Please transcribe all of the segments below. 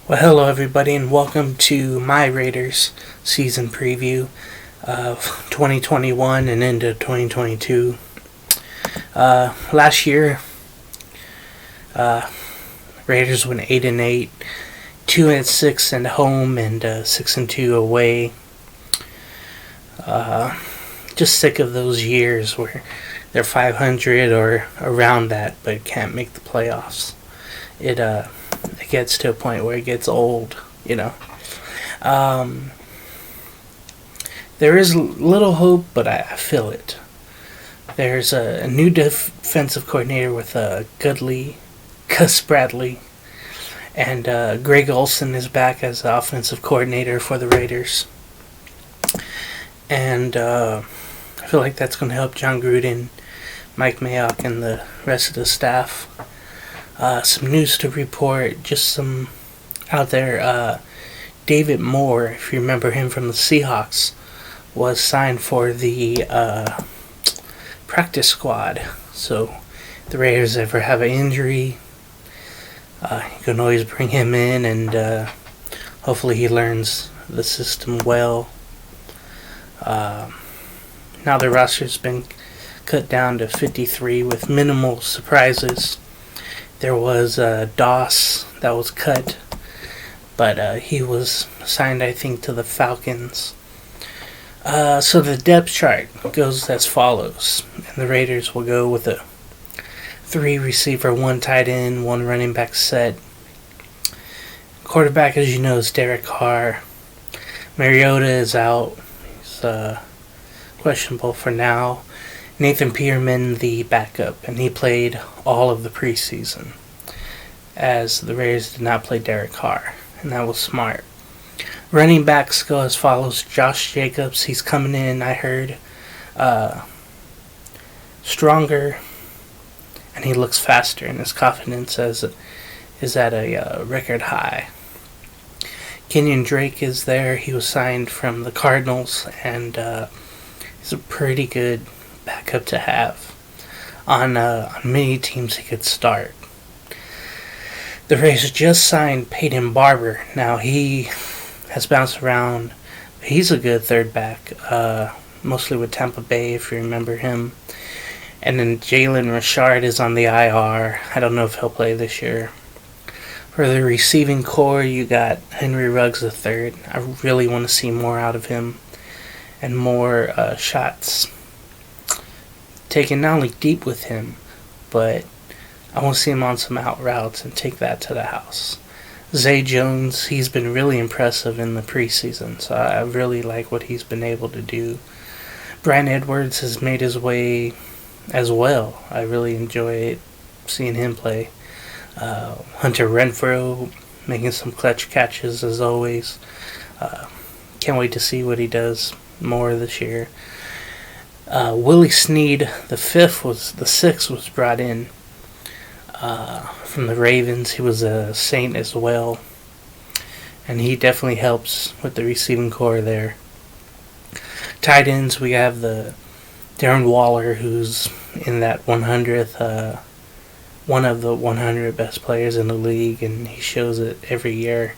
Well, hello everybody, and welcome to my Raiders season preview of 2021 and into 2022. Last year, Raiders went 8-8, 2-6 at home, and 6-2 away. Just sick of those years where they're 500 or around that, but can't make the playoffs. It gets to a point where it gets old. Um, there is little hope, but I feel it. There's a new defensive coordinator with Goodley, Gus Bradley, and Greg Olson is back as the offensive coordinator for the Raiders. And I feel like that's going to help John Gruden, Mike Mayock, and the rest of the staff. Some news to report, just some out there. David Moore, if you remember him from the Seahawks, was signed for the practice squad. So if the Raiders ever have an injury, you can always bring him in, and hopefully he learns the system well. Now the roster's been cut down to 53 with minimal surprises. There was Doss that was cut, but he was signed, I think, to the Falcons. So the depth chart goes as follows. And the Raiders will go with a 3 receiver, 1 tight end, 1 running back set. Quarterback, as you know, is Derek Carr. Mariota is out. He's questionable for now. Nathan Peterman, the backup, and he played all of the preseason, as the Raiders did not play Derek Carr, and that was smart. Running backs go as follows. Josh Jacobs, he's coming in, I heard, stronger, and he looks faster, and his confidence is at a record high. Kenyon Drake is there. He was signed from the Cardinals, and he's a pretty good backup to have. On many teams he could start. The Raiders just signed Peyton Barber. Now he has bounced around. He's a good third back, mostly with Tampa Bay, if you remember him. And then Jalen Richard is on the IR. I don't know if he'll play this year. For the receiving core, you got Henry Ruggs III. I really want to see more out of him and more shots taken, not only deep with him, but I want to see him on some out routes and take that to the house. Zay Jones, he's been really impressive in the preseason, so I really like what he's been able to do. Bryan Edwards has made his way as well. I really enjoy seeing him play. Hunter Renfrow making some clutch catches as always. Can't wait to see what he does more this year. Willie Snead, the sixth was brought in from the Ravens. He was a Saint as well, and he definitely helps with the receiving core there. Tight ends, we have the Darren Waller, who's in that 100th, one of the 100 best players in the league, and he shows it every year.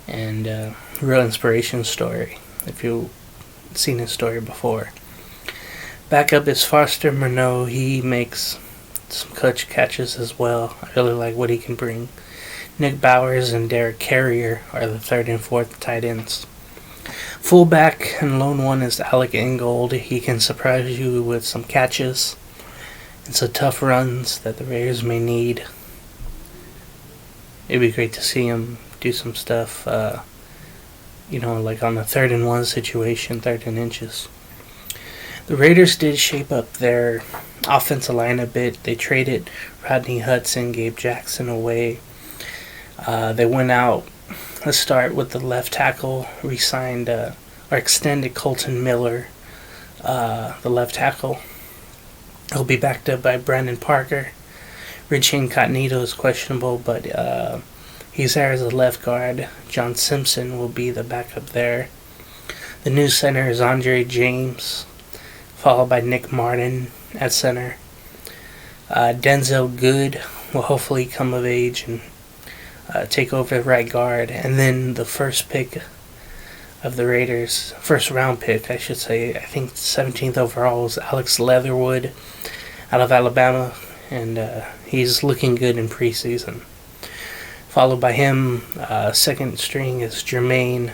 And real inspiration story, if you've seen his story before. Backup is Foster Moreau. He makes some clutch catches as well. I really like what he can bring. Nick Bowers and Derek Carrier are the third and fourth tight ends. Fullback and lone one is Alec Ingold. He can surprise you with some catches and some tough runs that the Raiders may need. It'd be great to see him do some stuff, like on the 3rd and 1 situation, 3rd and inches. The Raiders did shape up their offensive line a bit. They traded Rodney Hudson, Gabe Jackson away. They went out. Let's start with the left tackle. Re-signed or extended Colton Miller, the left tackle. He'll be backed up by Brandon Parker. Richie Incognito is questionable, but he's there as a left guard. John Simpson will be the backup there. The new center is Andre James, followed by Nick Martin at center. Denzel Good will hopefully come of age and take over right guard. And then the first pick of the Raiders, first round pick, I should say, I think 17th overall, was Alex Leatherwood out of Alabama, and he's looking good in preseason. Followed by him, second string is Jermaine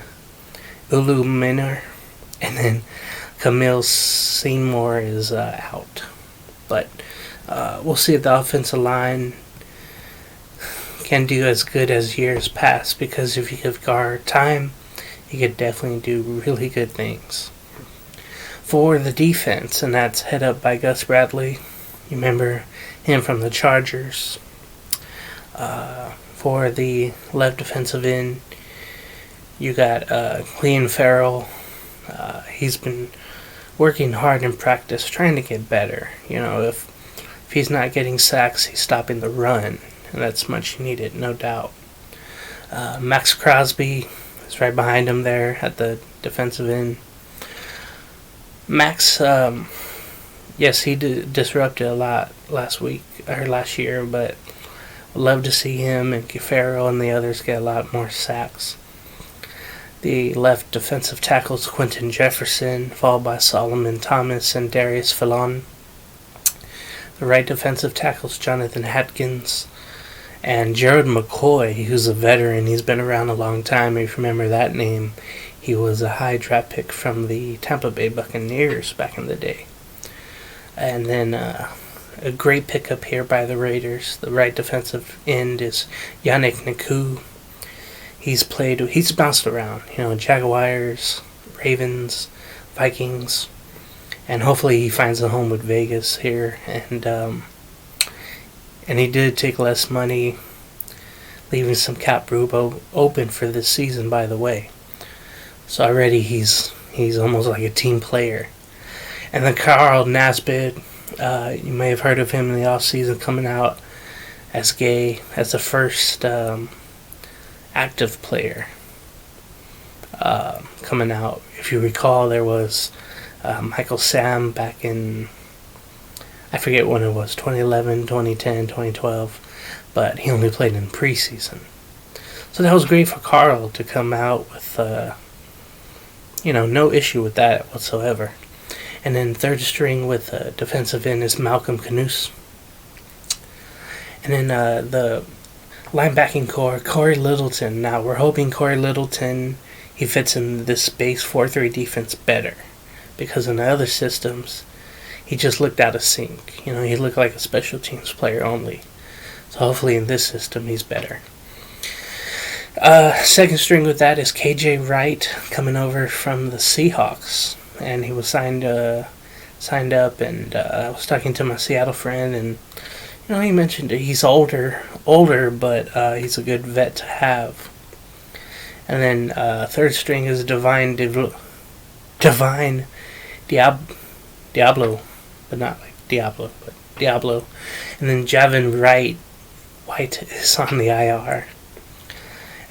Uluminor, and then Camille Seymour is out. But we'll see if the offensive line can do as good as years past, because if you give Gar time, he could definitely do really good things. For the defense, and that's head up by Gus Bradley. You remember him from the Chargers. For the left defensive end, you got Clelin Ferrell. He's been working hard in practice, trying to get better. You know, if he's not getting sacks, he's stopping the run, and that's much needed, no doubt. Max Crosby is right behind him there at the defensive end. Max, yes, he disrupted a lot last year, but I'd love to see him and Farrell and the others get a lot more sacks. The left defensive tackles Quentin Jefferson, followed by Solomon Thomas and Darius Philon. The right defensive tackles Jonathan Hatkins and Jared McCoy, who's a veteran. He's been around a long time. If you remember that name, he was a high draft pick from the Tampa Bay Buccaneers back in the day. And then a great pickup here by the Raiders. The right defensive end is Yannick Ngakoue. He's bounced around, Jaguars, Ravens, Vikings, and hopefully he finds a home with Vegas here. And he did take less money, leaving some cap room open for this season, by the way. So already he's almost like a team player. And then Carl Nassib, you may have heard of him in the offseason, coming out as gay, as the first active player coming out. If you recall, there was Michael Sam back in, I forget when it was, 2011, 2010, 2012, but he only played in preseason. So that was great for Carl to come out with, no issue with that whatsoever. And then third string with defensive end is Malcolm Knus. And then the linebacking core, Corey Littleton. Now, we're hoping Corey Littleton, he fits in this base 4-3 defense better. Because in the other systems, he just looked out of sync. He looked like a special teams player only. So hopefully in this system, he's better. Second string with that is KJ Wright, coming over from the Seahawks. And he was signed up, and I was talking to my Seattle friend, and he mentioned that he's older, but he's a good vet to have. And then third string is Divine Diablo, but not like Diablo, but Diablo. And then Javin White is on the IR.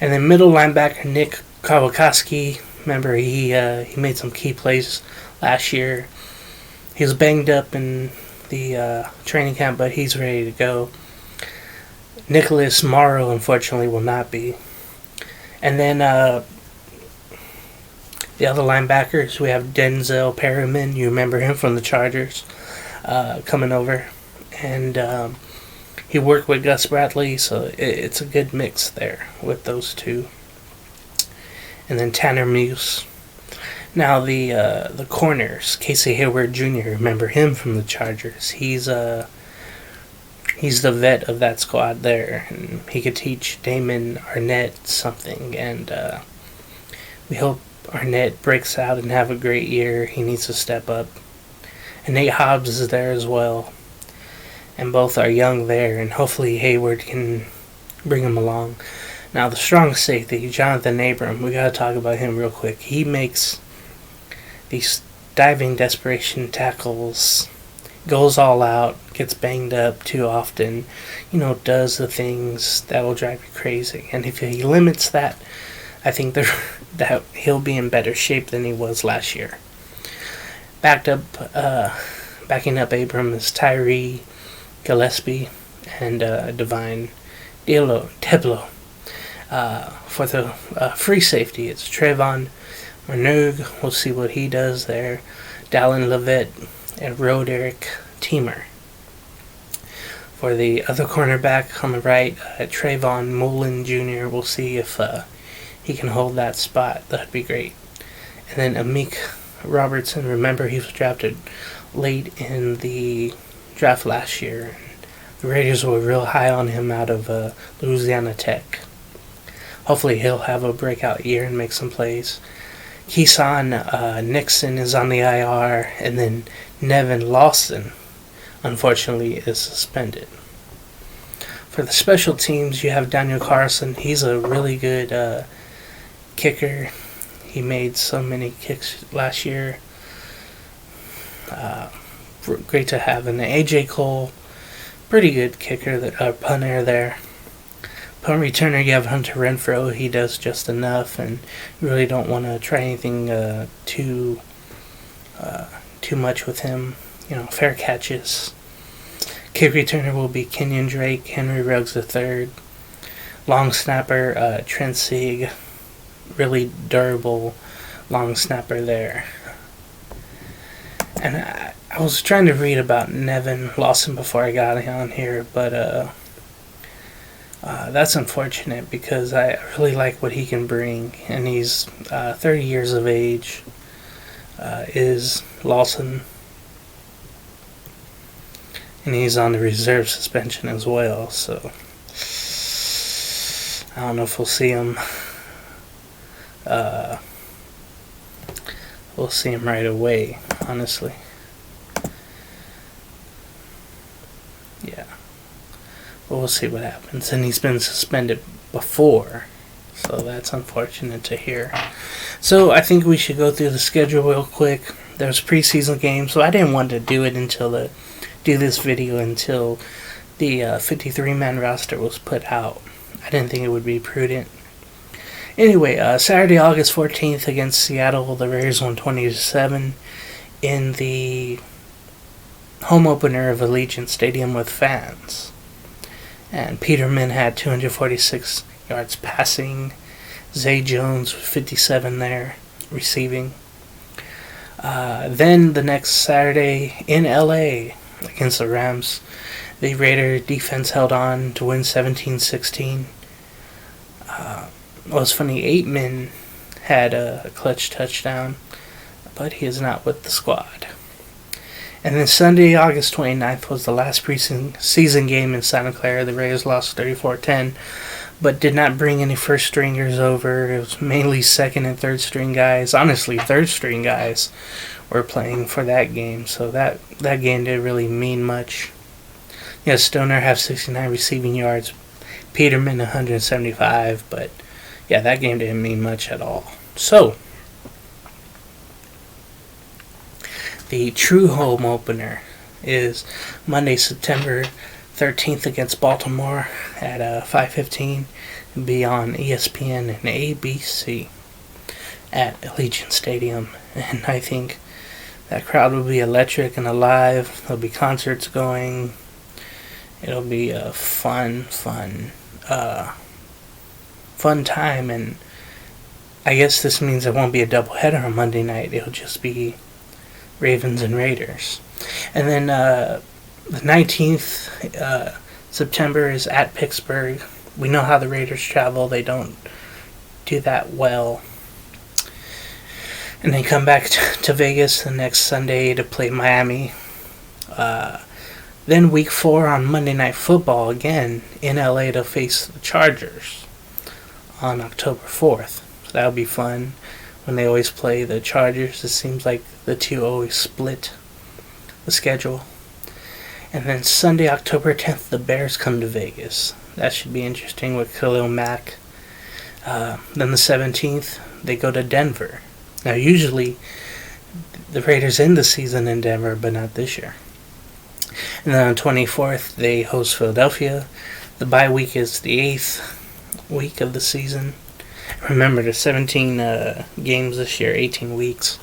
And then middle linebacker Nick Kwiatkowski. Remember, he made some key plays last year. He was banged up in the training camp, but he's ready to go. Nicholas Morrow, unfortunately, will not be. And then the other linebackers, we have Denzel Perryman. You remember him from the Chargers, coming over. And he worked with Gus Bradley, so it's a good mix there with those two. And then Tanner Muse. Now the corners, Casey Hayward Jr. Remember him from the Chargers? He's the vet of that squad there, and he could teach Damon Arnett something. And we hope Arnett breaks out and have a great year. He needs to step up. And Nate Hobbs is there as well, and both are young there, and hopefully Hayward can bring him along. Now, the strong safety, Jonathan Abram, we got to talk about him real quick. He makes these diving desperation tackles, goes all out, gets banged up too often, does the things that will drive you crazy. And if he limits that, I think that he'll be in better shape than he was last year. Backing up Abram is Tyree Gillespie and Divine Deblo. For the free safety, it's Trayvon Mernoog. We'll see what he does there. Dallin Levitt and Roderick Teamer. For the other cornerback on the right, Trayvon Mullen Jr. We'll see if he can hold that spot. That'd be great. And then Amik Robertson. Remember, he was drafted late in the draft last year. The Raiders were real high on him out of Louisiana Tech. Hopefully he'll have a breakout year and make some plays. Keeson Nixon is on the IR, and then Nevin Lawson, unfortunately, is suspended. For the special teams, you have Daniel Carlson. He's a really good kicker. He made so many kicks last year. Great to have. And A.J. Cole, pretty good kicker, punter there. Punt returner, you have Hunter Renfrow. He does just enough, and you really don't want to try anything too much with him. Fair catches. Kick returner will be Kenyon Drake, Henry Ruggs III. Long snapper, Trent Sieg. Really durable long snapper there. And I was trying to read about Nevin Lawson before I got on here, but that's unfortunate because I really like what he can bring. And he's 30 years of age, is Lawson. And he's on the reserve suspension as well, so I don't know if we'll see him. We'll see him right away, honestly. Yeah. But we'll see what happens. And he's been suspended before, so that's unfortunate to hear. So I think we should go through the schedule real quick. There's preseason games, so I didn't want to do this video until the 53-man roster was put out. I didn't think it would be prudent. Anyway, Saturday, August 14th against Seattle, the Raiders won 20-7 in the home opener of Allegiant Stadium with fans. And Peterman had 246 yards passing. Zay Jones, 57 there, receiving. Then the next Saturday in LA against the Rams, the Raider defense held on to win 17-16. It was funny, Aitman had a clutch touchdown, but he is not with the squad. And then Sunday, August 29th, was the last preseason game in Santa Clara. The Raiders lost 34-10, but did not bring any first stringers over. It was mainly second and third string guys. Honestly, third string guys were playing for that game, so that game didn't really mean much. Yes, Stoner have 69 receiving yards, Peterman 175, but yeah, that game didn't mean much at all. So, the true home opener is Monday, September 13th against Baltimore at 5:15. Be on ESPN and ABC at Allegiant Stadium. And I think that crowd will be electric and alive. There'll be concerts going. It'll be a fun time, and I guess this means it won't be a doubleheader on Monday night. It'll just be Ravens and Raiders. And then the 19th September is at Pittsburgh. We know how the Raiders travel. They don't do that well. And they come back to Vegas the next Sunday to play Miami. Then week 4 on Monday Night Football again in LA to face the Chargers on October 4th. So that'll be fun. When they always play the Chargers, it seems like the two always split the schedule. And then Sunday, October 10th, the Bears come to Vegas. That should be interesting with Khalil Mack. Then the 17th, they go to Denver. Now, usually, the Raiders end the season in Denver, but not this year. And then on the 24th, they host Philadelphia. The bye week is the 8th week of the season. Remember, there's 17 games this year, 18 weeks.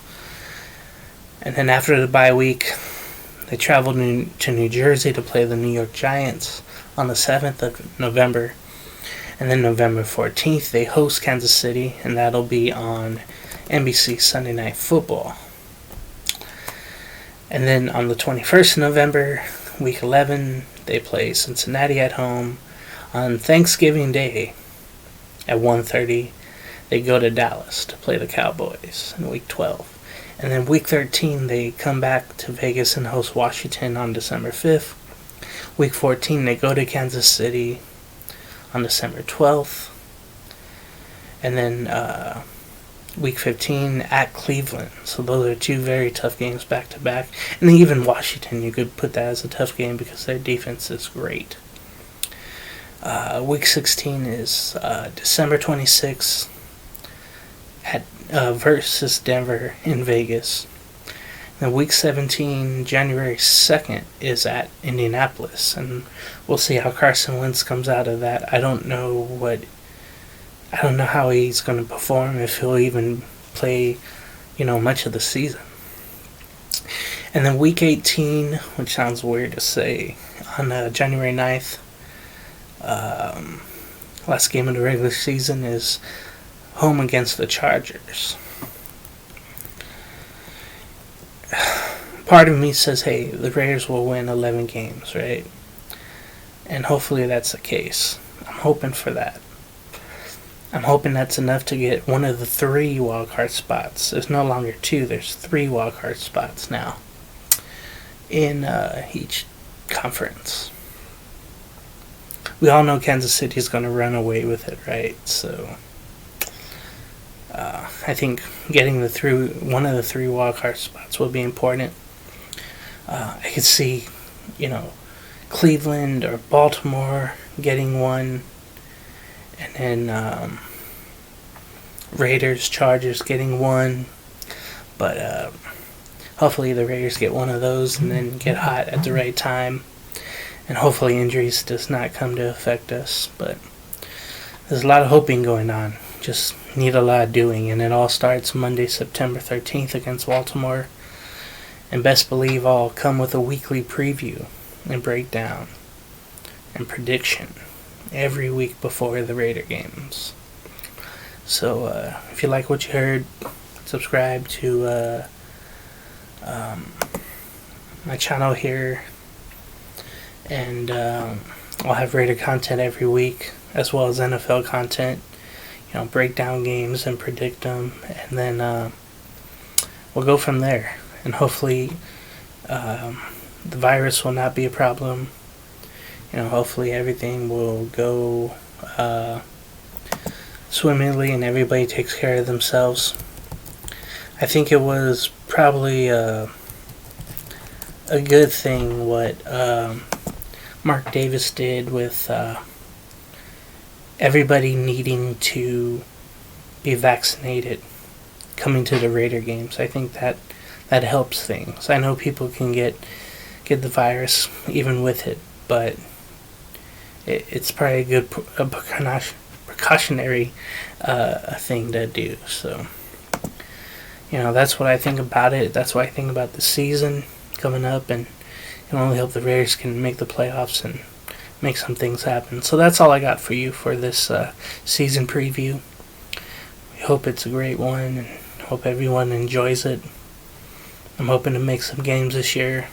And then after the bye week, they travel to New Jersey to play the New York Giants on the 7th of November. And then November 14th, they host Kansas City, and that'll be on NBC Sunday Night Football. And then on the 21st of November, Week 11, they play Cincinnati at home. On Thanksgiving Day at 1:30, they go to Dallas to play the Cowboys in Week 12. And then Week 13, they come back to Vegas and host Washington on December 5th. Week 14, they go to Kansas City on December 12th. And then Week 15 at Cleveland. So those are two very tough games back to back. And then even Washington, you could put that as a tough game because their defense is great. Week 16 is December 26th at versus Denver in Vegas. Then Week 17, January 2nd, is at Indianapolis, and we'll see how Carson Wentz comes out of that. I don't know how he's going to perform, if he'll even play, much of the season. And then Week 18, which sounds weird to say, on January 9th, last game of the regular season, is home against the Chargers. Part of me says, hey, the Raiders will win 11 games, right? And hopefully that's the case. I'm hoping for that. I'm hoping that's enough to get one of the 3 wildcard spots. There's no longer 2, there's 3 wildcard spots now in each conference. We all know Kansas City is going to run away with it, right? So I think getting one of the 3 wildcard spots will be important. I could see, Cleveland or Baltimore getting one, and then Raiders, Chargers getting one. But hopefully the Raiders get one of those and then get hot at the right time. And hopefully injuries does not come to affect us. But there's a lot of hoping going on. Just need a lot of doing. And it all starts Monday, September 13th against Baltimore. And best believe I'll come with a weekly preview and breakdown and prediction every week before the Raider games. So if you like what you heard, subscribe to my channel here. And I'll have Raider content every week, as well as NFL content. Break down games and predict them, and then we'll go from there. And hopefully, the virus will not be a problem. Hopefully everything will go swimmingly, and everybody takes care of themselves. I think it was probably a good thing what Mark Davis did with everybody needing to be vaccinated coming to the Raider games. I think that helps things. I know people can get the virus even with it, but it's probably a good precautionary thing to do. So, that's what I think about it. That's what I think about the season coming up, and it can only hope the Raiders can make the playoffs and make some things happen. So that's all I got for you for this season preview. We hope it's a great one, and hope everyone enjoys it. I'm hoping to make some games this year.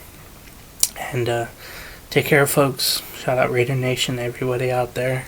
And take care, folks. Shout out Raider Nation, everybody out there.